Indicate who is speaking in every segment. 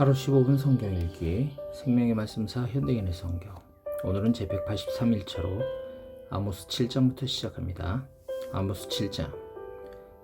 Speaker 1: 하루 15분 성경 읽기 생명의 말씀사 현대인의 성경. 오늘은 제183일차로 아모스 7장부터 시작합니다. 아모스 7장.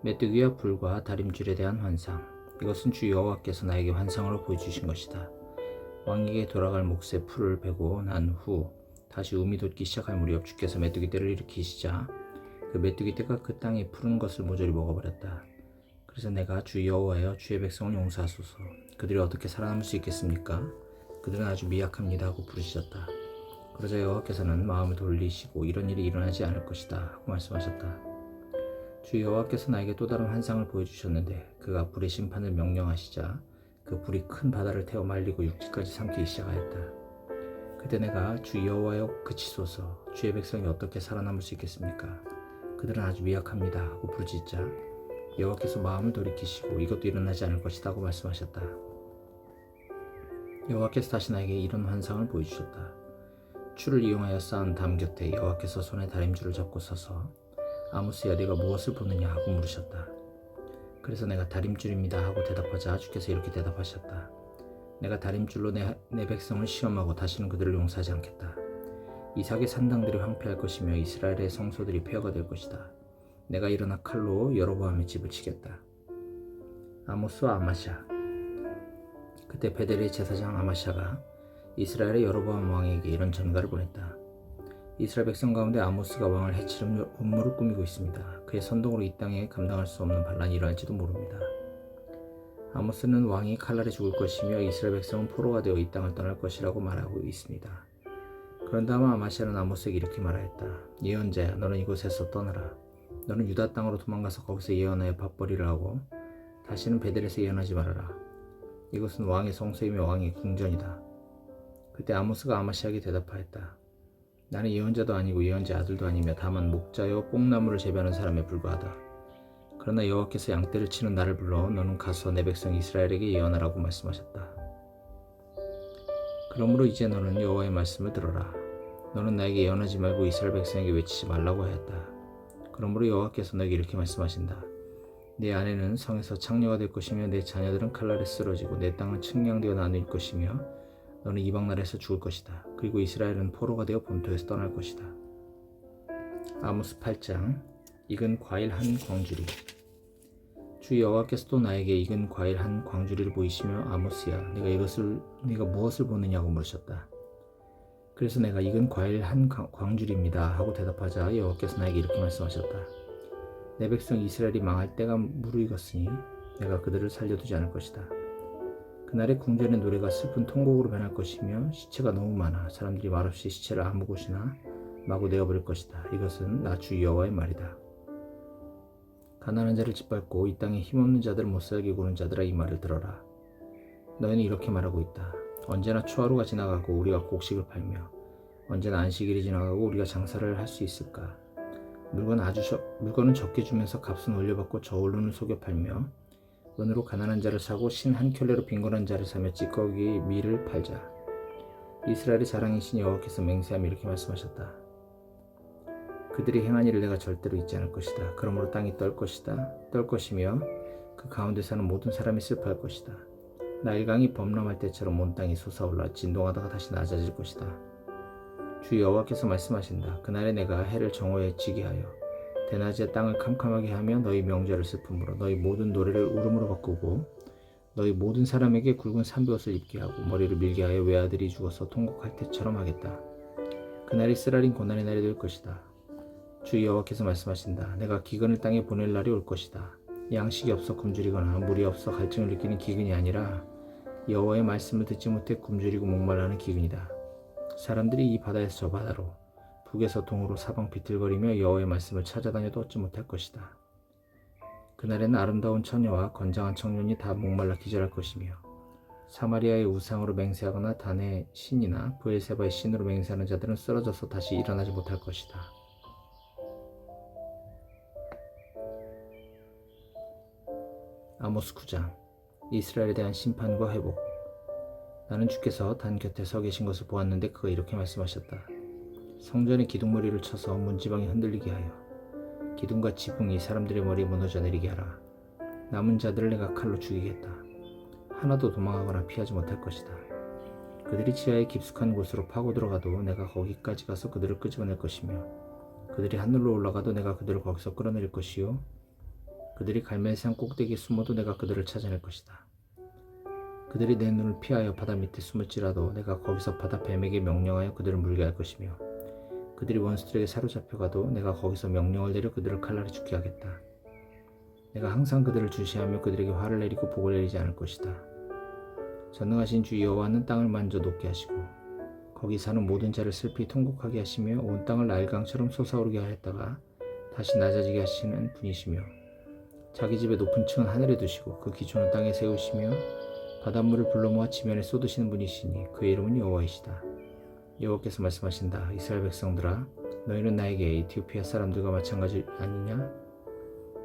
Speaker 1: 메뚜기와 불과 다림줄에 대한 환상. 이것은 주 여호와께서 나에게 환상으로 보여주신 것이다. 왕에게 돌아갈 몫의 풀을 베고 난 후 다시 움이 돋기 시작할 무렵 주께서 메뚜기 떼를 일으키시자 그 메뚜기 떼가 그 땅에 푸른 것을 모조리 먹어버렸다. 그래서 내가 주 여호와여 주의 백성을 용서하소서. 그들이 어떻게 살아남을 수 있겠습니까? 그들은 아주 미약합니다 하고 부르짖었다. 그러자 여호와께서는 마음을 돌리시고 이런 일이 일어나지 않을 것이다 하고 말씀하셨다. 주 여호와께서 나에게 또 다른 환상을 보여주셨는데 그가 불의 심판을 명령하시자 그 불이 큰 바다를 태워 말리고 육지까지 삼키기 시작하였다. 그때 내가 주 여호와여 그치소서. 주의 백성이 어떻게 살아남을 수 있겠습니까? 그들은 아주 미약합니다 하고 부르짖자 여호와께서 마음을 돌이키시고 이것도 일어나지 않을 것이다 고 말씀하셨다. 여호와께서 다시 나에게 이런 환상을 보여주셨다. 추를 이용하여 쌓은 담 곁에 여호와께서 손에 다림줄을 잡고 서서 아모스야 네가 무엇을 보느냐 하고 물으셨다. 그래서 내가 다림줄입니다 하고 대답하자 주께서 이렇게 대답하셨다. 내가 다림줄로 내 백성을 시험하고 다시는 그들을 용서하지 않겠다. 이삭의 산당들이 황폐할 것이며 이스라엘의 성소들이 폐허가 될 것이다. 내가 일어나 칼로 여로보암의 집을 치겠다. 아모스와 아마샤. 그때 베델의 제사장 아마샤가 이스라엘의 여로보암 왕에게 이런 전가를 보냈다. 이스라엘 백성 가운데 아모스가 왕을 해치려는 음모를 꾸미고 있습니다. 그의 선동으로 이 땅에 감당할 수 없는 반란이 일어날지도 모릅니다. 아모스는 왕이 칼날에 죽을 것이며 이스라엘 백성은 포로가 되어 이 땅을 떠날 것이라고 말하고 있습니다. 그런 다음 아마샤는 아모스에게 이렇게 말하였다. 예언자야, 너는 이곳에서 떠나라. 너는 유다 땅으로 도망가서 거기서 예언하여 밥벌이를 하고 다시는 베델에서 예언하지 말아라. 이것은 왕의 성소이며 왕의 궁전이다. 그때 아모스가 아마시아에게 대답하였다. 나는 예언자도 아니고 예언자 아들도 아니며 다만 목자여 뽕나무를 재배하는 사람에 불과하다. 그러나 여호와께서 양떼를 치는 나를 불러 너는 가서 내 백성 이스라엘에게 예언하라고 말씀하셨다. 그러므로 이제 너는 여호와의 말씀을 들어라. 너는 나에게 예언하지 말고 이스라엘 백성에게 외치지 말라고 하였다. 그러므로 여호와께서 너에게 이렇게 말씀하신다. 내 아내는 성에서 창녀가 될 것이며 내 자녀들은 칼날에 쓰러지고 내 땅은 측량되어 나눌 것이며 너는 이방 나라에서 죽을 것이다. 그리고 이스라엘은 포로가 되어 본토에서 떠날 것이다. 아모스 8장. 익은 과일 한 광주리. 주 여호와께서 또 나에게 익은 과일 한 광주리를 보이시며 아모스야 네가 무엇을 보느냐고 물으셨다. 그래서 내가 익은 과일 한 광주리입니다 하고 대답하자 여호와께서 나에게 이렇게 말씀하셨다. 내 백성 이스라엘이 망할 때가 무르익었으니 내가 그들을 살려두지 않을 것이다. 그날의 궁전의 노래가 슬픈 통곡으로 변할 것이며 시체가 너무 많아 사람들이 말없이 시체를 아무 곳이나 마구 내어버릴 것이다. 이것은 나 주 여호와의 말이다. 가난한 자를 짓밟고 이 땅에 힘없는 자들을 못살게 구는 자들아 이 말을 들어라. 너희는 이렇게 말하고 있다. 언제나 초하루가 지나가고 우리가 곡식을 팔며 언제나 안식일이 지나가고 우리가 장사를 할 수 있을까? 물건은 적게 주면서 값은 올려받고 저울로는 속여 팔며 은으로 가난한 자를 사고 신 한 켤레로 빈곤한 자를 사며 찌꺼기 밀을 팔자. 이스라엘의 자랑이신 여호와께서 맹세하며 이렇게 말씀하셨다. 그들이 행한 일을 내가 절대로 잊지 않을 것이다. 그러므로 땅이 떨 것이며 그 가운데 사는 모든 사람이 슬퍼할 것이다. 나일강이 범람할 때처럼 온 땅이 솟아올라 진동하다가 다시 낮아질 것이다. 주 여호와께서 말씀하신다. 그날에 내가 해를 정오에 지게 하여 대낮에 땅을 캄캄하게 하며 너희 명절을 슬픔으로 너희 모든 노래를 울음으로 바꾸고 너희 모든 사람에게 굵은 산베옷을 입게 하고 머리를 밀게 하여 외아들이 죽어서 통곡할 때처럼 하겠다. 그날이 쓰라린 고난의 날이 될 것이다. 주 여호와께서 말씀하신다. 내가 기근을 땅에 보낼 날이 올 것이다. 양식이 없어 굶주리거나 물이 없어 갈증을 느끼는 기근이 아니라 여호와의 말씀을 듣지 못해 굶주리고 목말라하는 기근이다. 사람들이 이 바다에서 저 바다로 북에서 동으로 사방 비틀거리며 여호와의 말씀을 찾아다녀도 얻지 못할 것이다. 그날에는 아름다운 처녀와 건장한 청년이 다 목말라 기절할 것이며 사마리아의 우상으로 맹세하거나 단의 신이나 브엘세바의 신으로 맹세하는 자들은 쓰러져서 다시 일어나지 못할 것이다. 아모스 9장. 이스라엘에 대한 심판과 회복. 나는 주께서 단 곁에 서 계신 것을 보았는데 그가 이렇게 말씀하셨다. 성전의 기둥머리를 쳐서 문지방이 흔들리게 하여 기둥과 지붕이 사람들의 머리에 무너져 내리게 하라. 남은 자들을 내가 칼로 죽이겠다. 하나도 도망하거나 피하지 못할 것이다. 그들이 지하의 깊숙한 곳으로 파고 들어가도 내가 거기까지 가서 그들을 끄집어낼 것이며 그들이 하늘로 올라가도 내가 그들을 거기서 끌어내릴 것이요 그들이 갈멜산 꼭대기에 숨어도 내가 그들을 찾아낼 것이다. 그들이 내 눈을 피하여 바다 밑에 숨을지라도 내가 거기서 바다 뱀에게 명령하여 그들을 물게 할 것이며 그들이 원수들에게 사로잡혀가도 내가 거기서 명령을 내려 그들을 칼날에 죽게 하겠다. 내가 항상 그들을 주시하며 그들에게 화를 내리고 복을 내리지 않을 것이다. 전능하신 주 여호와는 땅을 만져 녹게 하시고 거기 사는 모든 자를 슬피 통곡하게 하시며 온 땅을 날강처럼 솟아오르게 하였다가 다시 낮아지게 하시는 분이시며 자기 집의 높은 층은 하늘에 두시고 그 기초는 땅에 세우시며 바닷물을 불러 모아 지면에 쏟으시는 분이시니 그의 이름은 여호와이시다. 여호와께서 말씀하신다. 이스라엘 백성들아 너희는 나에게 에티오피아 사람들과 마찬가지 아니냐?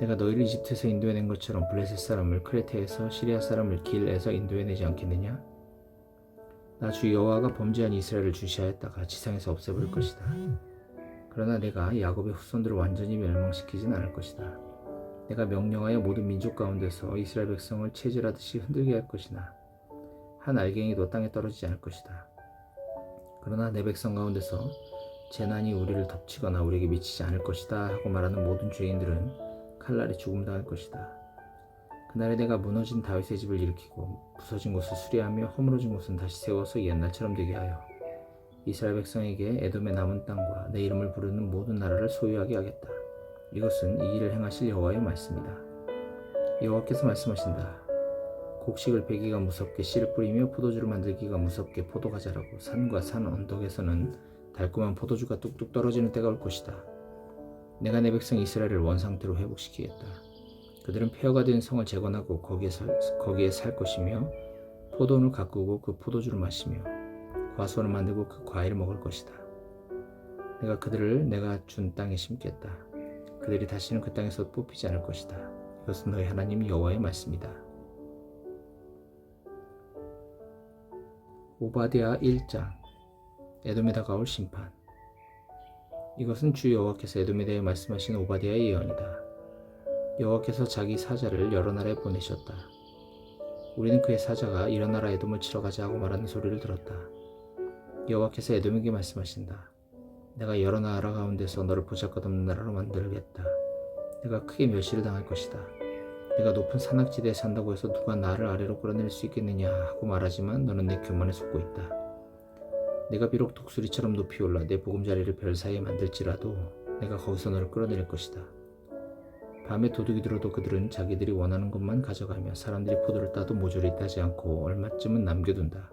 Speaker 1: 내가 너희를 이집트에서 인도해낸 것처럼 블레셋 사람을 크레테에서 시리아 사람을 길에서 인도해내지 않겠느냐? 나 주 여호와가 범죄한 이스라엘을 주시하였다가 지상에서 없애버릴 것이다. 그러나 내가 야곱의 후손들을 완전히 멸망시키진 않을 것이다. 내가 명령하여 모든 민족 가운데서 이스라엘 백성을 체질하듯이 흔들게 할 것이나 한 알갱이도 땅에 떨어지지 않을 것이다. 그러나 내 백성 가운데서 재난이 우리를 덮치거나 우리에게 미치지 않을 것이다 하고 말하는 모든 죄인들은 칼날에 죽음당할 것이다. 그날에 내가 무너진 다윗의 집을 일으키고 부서진 곳을 수리하며 허물어진 곳은 다시 세워서 옛날처럼 되게 하여 이스라엘 백성에게 에돔의 남은 땅과 내 이름을 부르는 모든 나라를 소유하게 하겠다. 이것은 이 일을 행하실 여호와의 말씀이다. 여호와께서 말씀하신다. 곡식을 베기가 무섭게 씨를 뿌리며 포도주를 만들기가 무섭게 포도가 자라고 산과 산 언덕에서는 달콤한 포도주가 뚝뚝 떨어지는 때가 올 것이다. 내가 내 백성 이스라엘을 원상태로 회복시키겠다. 그들은 폐허가 된 성을 재건하고 거기에 살 것이며 포도원을 가꾸고 그 포도주를 마시며 과수원을 만들고 그 과일을 먹을 것이다. 내가 그들을 내가 준 땅에 심겠다. 그들이 다시는 그 땅에서 뽑히지 않을 것이다. 이것은 너희 하나님 여호와의 말씀이다. 오바댜 1장 에돔에 다가올 심판. 이것은 주 여호와께서 에돔에 대해 말씀하신 오바댜의 예언이다. 여호와께서 자기 사자를 여러 나라에 보내셨다. 우리는 그의 사자가 이런 나라 에돔을 치러 가자 하고 말하는 소리를 들었다. 여호와께서 에돔에게 말씀하신다. 내가 여러 나라 가운데서 너를 보잘것없는 나라로 만들겠다. 내가 크게 멸시를 당할 것이다. 내가 높은 산악지대에 산다고 해서 누가 나를 아래로 끌어낼 수 있겠느냐 하고 말하지만 너는 내 교만에 속고 있다. 내가 비록 독수리처럼 높이 올라 내 보금자리를 별 사이에 만들지라도 내가 거기서 너를 끌어내릴 것이다. 밤에 도둑이 들어도 그들은 자기들이 원하는 것만 가져가며 사람들이 포도를 따도 모조리 따지 않고 얼마쯤은 남겨둔다.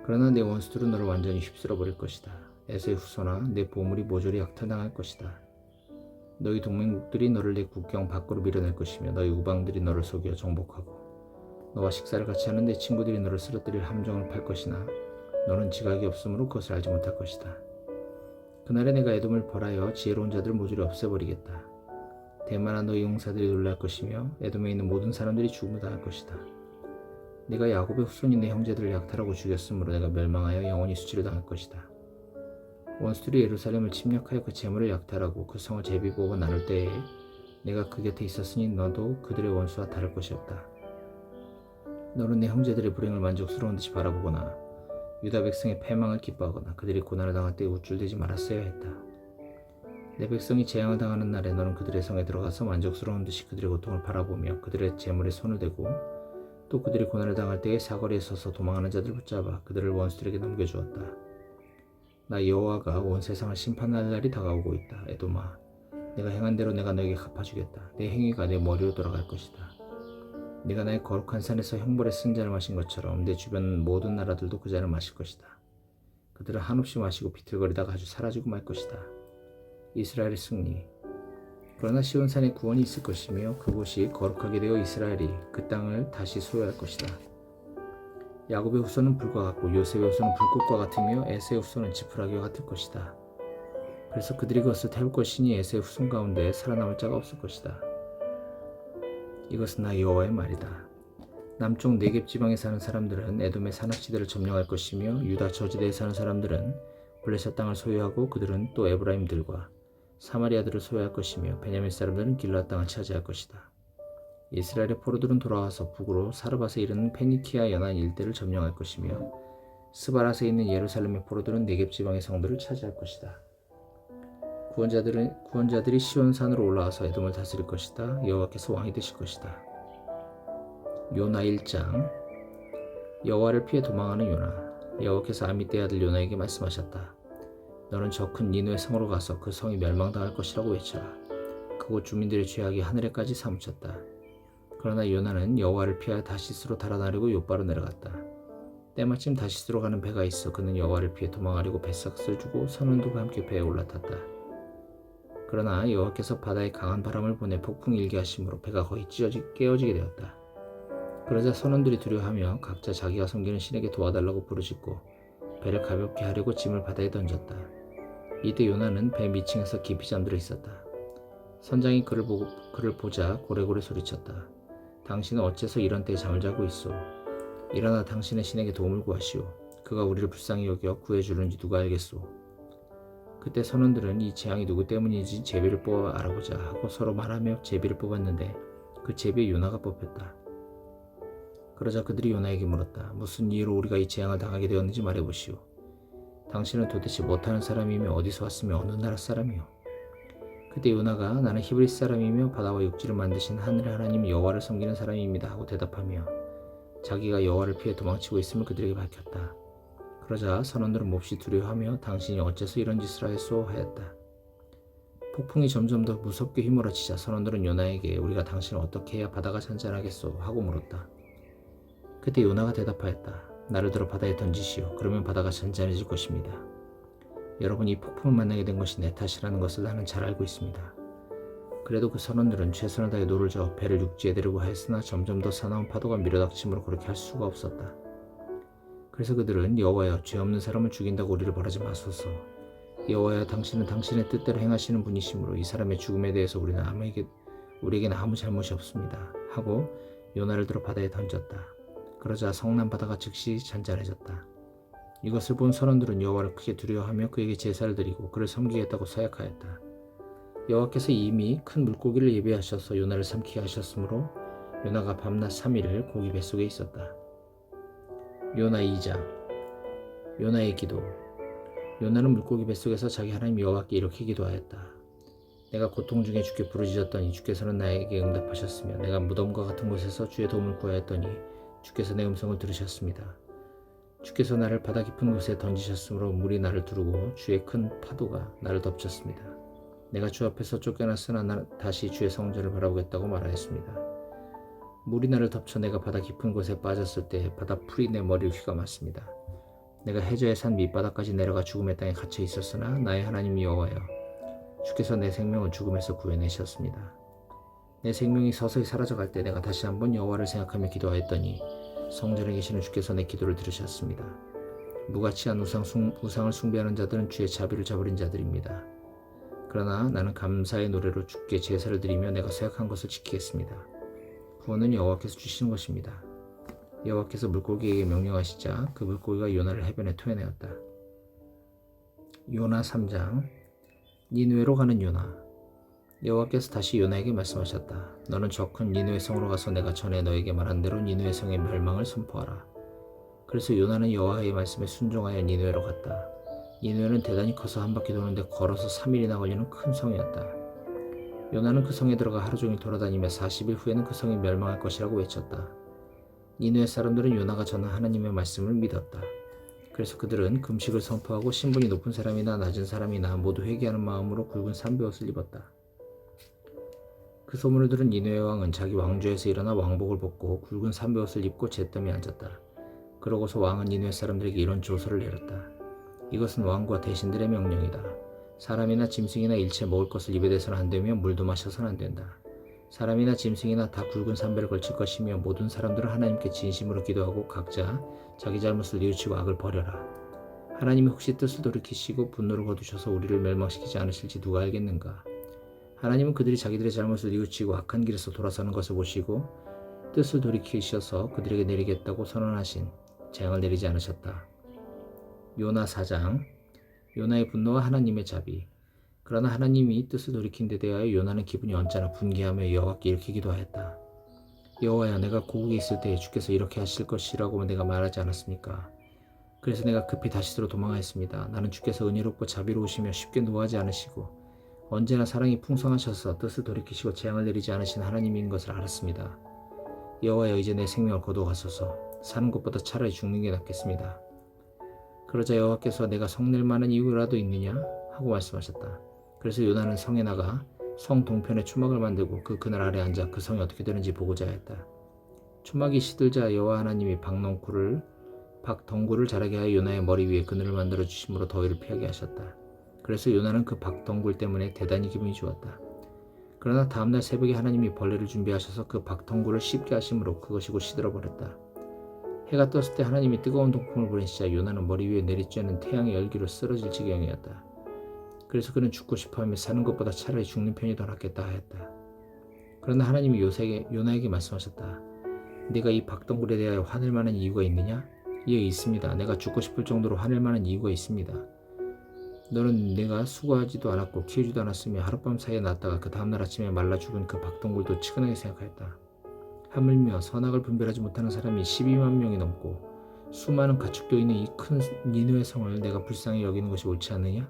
Speaker 1: 그러나 내 원수들은 너를 완전히 휩쓸어 버릴 것이다. 에서의 후손아 내 보물이 모조리 약탈당할 것이다. 너희 동맹국들이 너를 내 국경 밖으로 밀어낼 것이며 너희 우방들이 너를 속여 정복하고 너와 식사를 같이 하는 내 친구들이 너를 쓰러뜨릴 함정을 팔 것이나 너는 지각이 없으므로 그것을 알지 못할 것이다. 그날에 내가 에돔을 벌하여 지혜로운 자들을 모조리 없애버리겠다. 대만한 너희 용사들이 놀랄 것이며 에돔에 있는 모든 사람들이 죽음을 당할 것이다. 내가 야곱의 후손인 내 형제들을 약탈하고 죽였으므로 내가 멸망하여 영원히 수치를 당할 것이다. 원수들이 예루살렘을 침략하여 그 재물을 약탈하고 그 성을 제비뽑아 나눌 때에 내가 그 곁에 있었으니 너도 그들의 원수와 다를 것이 없다. 너는 내 형제들의 불행을 만족스러운 듯이 바라보거나 유다 백성의 패망을 기뻐하거나 그들이 고난을 당할 때 우쭐대지 말았어야 했다. 내 백성이 재앙을 당하는 날에 너는 그들의 성에 들어가서 만족스러운 듯이 그들의 고통을 바라보며 그들의 재물에 손을 대고 또 그들이 고난을 당할 때에 사거리에 서서 도망하는 자들을 붙잡아 그들을 원수들에게 넘겨주었다. 나 여호와가 온 세상을 심판할 날이 다가오고 있다. 에돔아, 내가 행한 대로 내가 너에게 갚아주겠다. 내 행위가 내 머리로 돌아갈 것이다. 내가 나의 거룩한 산에서 형벌의 쓴 잔을 마신 것처럼 내 주변 모든 나라들도 그 잔을 마실 것이다. 그들은 한없이 마시고 비틀거리다가 아주 사라지고 말 것이다. 이스라엘의 승리. 그러나 시온산에 구원이 있을 것이며 그곳이 거룩하게 되어 이스라엘이 그 땅을 다시 소유할 것이다. 야곱의 후손은 불과 같고 요셉의 후손은 불꽃과 같으며 에서의 후손은 지푸라기와 같을 것이다. 그래서 그들이 그것을 태울 것이니 에서의 후손 가운데 살아남을 자가 없을 것이다. 이것은 나 여호와의 말이다. 남쪽 네겝 지방에 사는 사람들은 에돔의 산악지대를 점령할 것이며 유다 저지대에 사는 사람들은 블레셋 땅을 소유하고 그들은 또 에브라임들과 사마리아들을 소유할 것이며 베냐민 사람들은 길르앗 땅을 차지할 것이다. 이스라엘의 포로들은 돌아와서 북으로 사르밧에 이르는 페니키아 연안 일대를 점령할 것이며 스바랏에 있는 예루살렘의 포로들은 네겝 지방의 성들을 차지할 것이다. 구원자들이 시온산으로 올라와서 에돔을 다스릴 것이다. 여호와께서 왕이 되실 것이다. 요나 1장. 여호와를 피해 도망하는 요나. 여호와께서 아미떼 아들 요나에게 말씀하셨다. 너는 저 큰 니느웨 성으로 가서 그 성이 멸망당할 것이라고 외쳐라. 그곳 주민들의 죄악이 하늘에까지 사무쳤다. 그러나 요나는 여호와를 피하여 다시스로 달아나려고 욥바로 내려갔다. 때마침 다시스로 가는 배가 있어 그는 여호와를 피해 도망하려고 뱃삭을 주고 선원들과 함께 배에 올라탔다. 그러나 여호와께서 바다에 강한 바람을 보내 폭풍이 일게 하심으로 배가 거의 깨어지게 되었다. 그러자 선원들이 두려워하며 각자 자기가 섬기는 신에게 도와달라고 부르짖고 배를 가볍게 하려고 짐을 바다에 던졌다. 이때 요나는 배 밑층에서 깊이 잠들어 있었다. 선장이 그를 보자 고래고래 소리쳤다. 당신은 어째서 이런 때에 잠을 자고 있소? 일어나 당신의 신에게 도움을 구하시오. 그가 우리를 불쌍히 여겨 구해주는지 누가 알겠소? 그때 선원들은 이 재앙이 누구 때문인지 제비를 뽑아 알아보자 하고 서로 말하며 제비를 뽑았는데 그 제비에 요나가 뽑혔다. 그러자 그들이 요나에게 물었다. 무슨 이유로 우리가 이 재앙을 당하게 되었는지 말해보시오. 당신은 도대체 못하는 사람이며 어디서 왔으며 어느 나라 사람이오? 그때 요나가 나는 히브리 사람이며 바다와 육지를 만드신 하늘의 하나님 여호와를 섬기는 사람입니다 하고 대답하며 자기가 여호와를 피해 도망치고 있음을 그들에게 밝혔다. 그러자 선원들은 몹시 두려워하며 당신이 어째서 이런 짓을 하였소 하였다. 폭풍이 점점 더 무섭게 휘몰아치자 선원들은 요나에게 우리가 당신을 어떻게 해야 바다가 잔잔하겠소 하고 물었다. 그때 요나가 대답하였다. 나를 들어 바다에 던지시오. 그러면 바다가 잔잔해질 것입니다. 여러분, 이 폭풍을 만나게 된 것이 내 탓이라는 것을 나는 잘 알고 있습니다. 그래도 그 선원들은 최선을 다해 노를 저어 배를 육지에 데리고 하였으나 점점 더 사나운 파도가 밀어닥침으로 그렇게 할 수가 없었다. 그래서 그들은 여호와여, 죄 없는 사람을 죽인다고 우리를 벌하지 마소서. 여호와여, 당신은 당신의 뜻대로 행하시는 분이시므로 이 사람의 죽음에 대해서 우리에게는 아무 잘못이 없습니다. 하고 요나를 들어 바다에 던졌다. 그러자 성난 바다가 즉시 잔잔해졌다. 이것을 본 선원들은 여호와를 크게 두려워하며 그에게 제사를 드리고 그를 섬기겠다고 서약하였다. 여호와께서 이미 큰 물고기를 예비하셔서 요나를 삼키게 하셨으므로 요나가 밤낮 3일을 고기 뱃속에 있었다. 요나 2장. 요나의 기도. 요나는 물고기 뱃속에서 자기 하나님 여호와께 이렇게 기도하였다. 내가 고통 중에 주께 부르짖었더니 주께서는 나에게 응답하셨으며 내가 무덤과 같은 곳에서 주의 도움을 구하였더니 주께서 내 음성을 들으셨습니다. 주께서 나를 바다 깊은 곳에 던지셨으므로 물이 나를 두르고 주의 큰 파도가 나를 덮쳤습니다. 내가 주 앞에서 쫓겨났으나 나는 다시 주의 성전을 바라보겠다고 말하였습니다. 물이 나를 덮쳐 내가 바다 깊은 곳에 빠졌을 때 바다 풀이 내 머리를 휘감았습니다. 내가 해저의 산 밑바닥까지 내려가 죽음의 땅에 갇혀 있었으나 나의 하나님 여호와여, 주께서 내 생명을 죽음에서 구해내셨습니다. 내 생명이 서서히 사라져갈 때 내가 다시 한번 여호와를 생각하며 기도하였더니 성전에 계시는 주께서 내 기도를 들으셨습니다. 무가치한 우상을 숭배하는 자들은 주의 자비를 저버린 자들입니다. 그러나 나는 감사의 노래로 주께 제사를 드리며 내가 생각한 것을 지키겠습니다. 구원은 여호와께서 주시는 것입니다. 여호와께서 물고기에게 명령하시자 그 물고기가 요나를 해변에 토해내었다. 요나 3장. 니느웨로 가는 요나. 여호와께서 다시 요나에게 말씀하셨다. 너는 저 큰 니느웨 성으로 가서 내가 전에 너에게 말한 대로 니느웨 성의 멸망을 선포하라. 그래서 요나는 여호와의 말씀에 순종하여 니느웨로 갔다. 니느웨는 대단히 커서 한 바퀴 도는데 걸어서 3일이나 걸리는 큰 성이었다. 요나는 그 성에 들어가 하루 종일 돌아다니며 40일 후에는 그 성이 멸망할 것이라고 외쳤다. 니느웨 사람들은 요나가 전한 하나님의 말씀을 믿었다. 그래서 그들은 금식을 선포하고 신분이 높은 사람이나 낮은 사람이나 모두 회개하는 마음으로 굵은 삼베옷을 입었다. 그 소문을 들은 니느웨 왕은 자기 왕좌에서 일어나 왕복을 벗고 굵은 삼베옷을 입고 잿더미에 앉았다. 그러고서 왕은 니느웨 사람들에게 이런 조서를 내렸다. 이것은 왕과 대신들의 명령이다. 사람이나 짐승이나 일체 먹을 것을 입에 대서는 안 되며 물도 마셔서는 안 된다. 사람이나 짐승이나 다 굵은 삼배를 걸칠 것이며 모든 사람들은 하나님께 진심으로 기도하고 각자 자기 잘못을 뉘우치고 악을 버려라. 하나님이 혹시 뜻을 돌이키시고 분노를 거두셔서 우리를 멸망시키지 않으실지 누가 알겠는가? 하나님은 그들이 자기들의 잘못을 뉘우치고 악한 길에서 돌아서는 것을 보시고 뜻을 돌이키셔서 그들에게 내리겠다고 선언하신 재앙을 내리지 않으셨다. 요나 4장. 요나의 분노와 하나님의 자비. 그러나 하나님이 뜻을 돌이킨 데 대하여 요나는 기분이 언짢아 분개하며 여호와께 이렇게 기도하였다. 여호와야, 내가 고국에 있을 때에 주께서 이렇게 하실 것이라고 내가 말하지 않았습니까? 그래서 내가 급히 다시스로 도망하였습니다. 나는 주께서 은혜롭고 자비로우시며 쉽게 노하지 않으시고 언제나 사랑이 풍성하셔서 뜻을 돌이키시고 재앙을 내리지 않으신 하나님인 것을 알았습니다. 여호와여, 이제 내 생명을 거두어가소서. 사는 것보다 차라리 죽는 게 낫겠습니다. 그러자 여호와께서 내가 성낼 만한 이유라도 있느냐 하고 말씀하셨다. 그래서 요나는 성에 나가 성 동편에 초막을 만들고 그 그늘 아래 앉아 그 성이 어떻게 되는지 보고자 했다. 초막이 시들자 여호와 하나님이 박덩굴을 자라게 하여 요나의 머리 위에 그늘을 만들어 주심으로 더위를 피하게 하셨다. 그래서 요나는 그 박덩굴 때문에 대단히 기분이 좋았다. 그러나 다음날 새벽에 하나님이 벌레를 준비하셔서 그 박덩굴을 씹게 하심으로 그것이 곧 시들어버렸다. 해가 떴을 때 하나님이 뜨거운 동풍을 보내시자 요나는 머리 위에 내리쬐는 태양의 열기로 쓰러질 지경이었다. 그래서 그는 죽고 싶어하며 사는 것보다 차라리 죽는 편이 더 낫겠다 하였다. 그러나 하나님이 요나에게 말씀하셨다. 네가 이 박덩굴에 대하여 화낼 만한 이유가 있느냐? 예, 있습니다. 내가 죽고 싶을 정도로 화낼 만한 이유가 있습니다. 너는 내가 수고하지도 않았고 키우지도 않았으며 하룻밤 사이에 났다가 그 다음날 아침에 말라 죽은 그 박덩굴도 치근하게 생각하였다. 하물며 선악을 분별하지 못하는 사람이 12만 명이 넘고 수많은 가축도 있는 이 큰 니느웨 성을 내가 불쌍히 여기는 것이 옳지 않느냐?